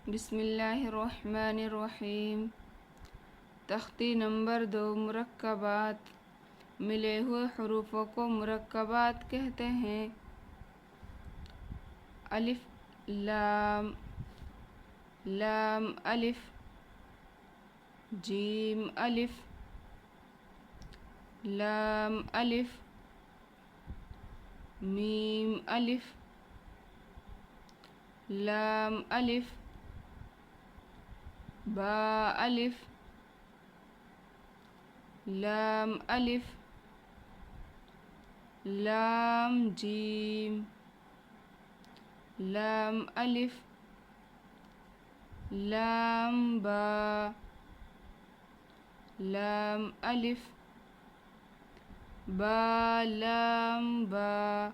बिस्मिल्लाहिर्रहमानिर्रहीम। तख्ती नंबर 2 मुरक्कबात। मिले हुए हरूफों को मुरक्कबात कहते हैं। अलिफ लाम, लाम अलिफ, जीम अलिफ, लाम अलिफ, मीम अलिफ, लाम अलिफ, बा अलिफ, लाम अलिफ, लाम जीम, लाम अलिफ, लाम बा, लाम अलिफ, बा लाम बा,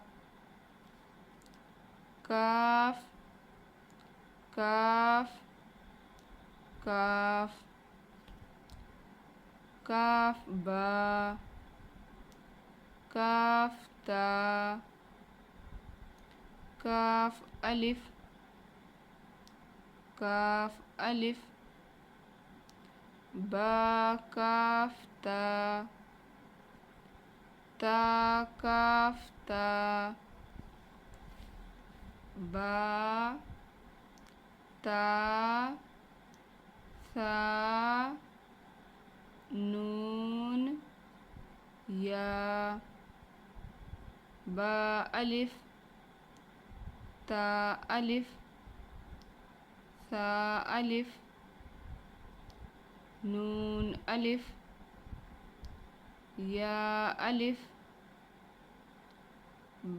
काफ, काफ, काफ, काफ बा, काफ ता, काफ अलिफ, काफ अलिफ, बा काफ ता, ता काफ ता, बा ता, सा, नून, या, बा अलिफ, ता अलिफ, सा अलिफ, नून अलिफ, या अलिफ,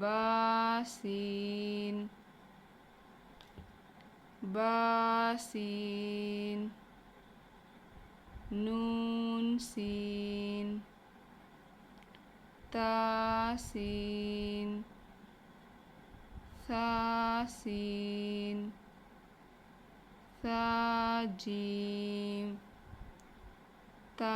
बा सीन, बा सीन, नून सीन, ता सीन, सा सीन, सा जीम, ता